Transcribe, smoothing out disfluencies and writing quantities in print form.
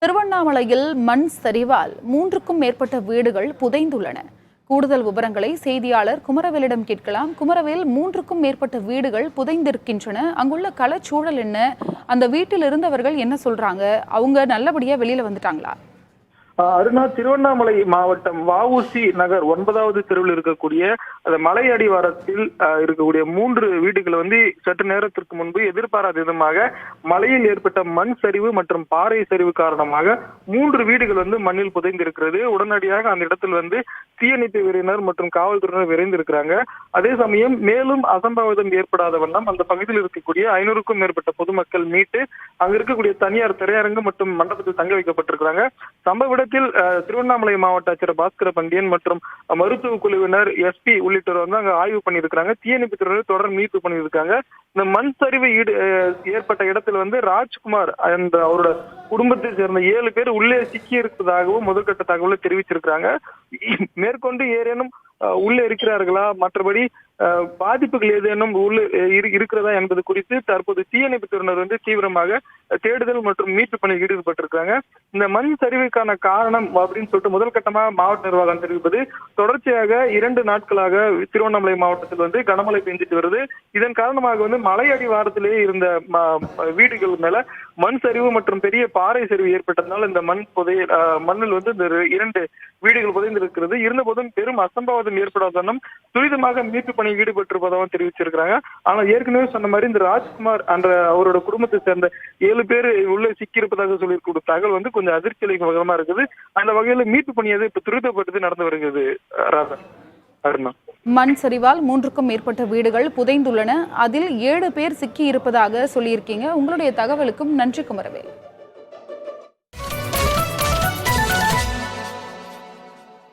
திருவண்ணாமலையில் மண் சரிவால் 3க்கும் மேற்பட்ட வீடுகள் புதைந்துள்ளன. கூடுதல் விவரங்களை செய்தியாளர் குமரவேலிடம் கேட்கலாம். குமரவேல், 3க்கும் மேற்பட்ட வீடுகள் புதைந்திருக்கின்றன. அங்குள்ள களச்சூழல் என்ன? அந்த வீட்டில் இருந்தவர்கள் என்ன சொல்றாங்க? அவங்க நல்லபடியா வெளியில வந்துட்டாங்களா? அருணா, திருவண்ணாமலை மாவட்டம் வஉசி நகர் 9வது தெருவில் இருக்கக்கூடிய அந்த மலை அடிவாரத்தில் இருக்கக்கூடிய 3 வீடுகள் சற்று நேரத்திற்கு முன்பு எதிர்பாராத விதமாக மலையில் ஏற்பட்ட மண் சரிவு மற்றும் பாறை சரிவு காரணமாக 3 வீடுகள் மண்ணில் புதைந்திருக்கிறது. உடனடியாக அந்த இடத்தில் தீயணைப்பு வீரர்கள் மற்றும் காவல்துறையினர் விரைந்திருக்கிறாங்க. அதே சமயம் மேலும் அசம்பாவிதம் ஏற்படாத வண்ணம் அந்த பகுதியில் இருக்கக்கூடிய 500க்கும் மேற்பட்ட பொதுமக்கள் மீட்டு அங்க இருக்கக்கூடிய தனியார் திரையரங்கு மற்றும் மண்டபத்தில் தங்க வைக்கப்பட்டிருக்கிறாங்க. சம்பவ திருவண்ணாமலை மாவட்ட ஆட்சியர் பாஸ்கர பாண்டியன் மற்றும் மருத்துவ குழுவினர், எஸ்பி உள்ளிட்டோர் அங்க ஆய்வு பண்ணியிருக்காங்க. தீயணைப்பு துறையினர் தொடர் மீட்பு பண்ணியிருக்காங்க. இந்த மண் சரிவு ஏற்பட்ட இடத்துல ராஜ்குமார் என்ற அவரோட குடும்பத்தை சேர்ந்த 7 பேர் உள்ளே சிக்கி இருப்பதாகவும் முதற்கட்ட தகவலை தெரிவிச்சிருக்கிறாங்க. மேற்கொண்டு ஏதேனும் உள்ளே இருக்கிறார்களா, மற்றபடி பாதிப்புகள் ஏதேனும் உள்ள இருக்கிறதா என்பது குறித்து தற்போது தீயணைப்பு துறையினர் தீவிரமாக தேடுதல் மற்றும் மீட்பு பணியில் ஈடுபட்டிருக்காங்க. இந்த மண் சரிவுக்கான காரணம் அப்படின்னு சொல்லிட்டு முதல் கட்டமாக மாவட்ட நிர்வாகம் தெரிவிப்பது, தொடர்ச்சியாக 2 நாட்களாக திருவண்ணாமலை மாவட்டத்தில் கனமழை பெஞ்சிட்டு வருது. இதன் காரணமாக மலை அடிவாரத்திலேயே இருந்த வீடுகள் மேல மண் சரிவு மற்றும் பெரிய பாறை சரிவு ஏற்பட்டதுனால இந்த மண்ணில் இந்த 2 வீடுகள் புதைந்திருக்கிறது. இருந்த போதும் பெரும் அசம்பாவிதம் ஏற்படாதவண்ணம் துரிதமாக மீட்பு பணியில் ஈடுபட்டிருப்பதாகவும் தெரிவிச்சிருக்கிறாங்க. ஆனால் ஏற்கனவே சொன்ன மாதிரி இந்த ராஜ்குமார் என்ற அவரோட குடும்பத்தை சேர்ந்த 7 பேர் உள்ளே சிக்கியிருப்பதாக சொல்லியிருக்கூடிய தகவல் கொஞ்சம் அதிர்ச்சி அளிக்கும் வகைமா இருக்குது. அந்த வகையில மீட்பு பணி இப்ப துரிதப்பட்டு நடந்து வருகிறது. ராதா, அருணா, மண் சரிவால் 3க்கும் மேற்பட்ட வீடுகள் புதைந்துள்ளன. அதில் 7 பேர் சிக்கி இருப்பதாக சொல்லியிருக்கீங்க. உங்களுடைய தகவலுக்கும் நன்றி குமரவேல்.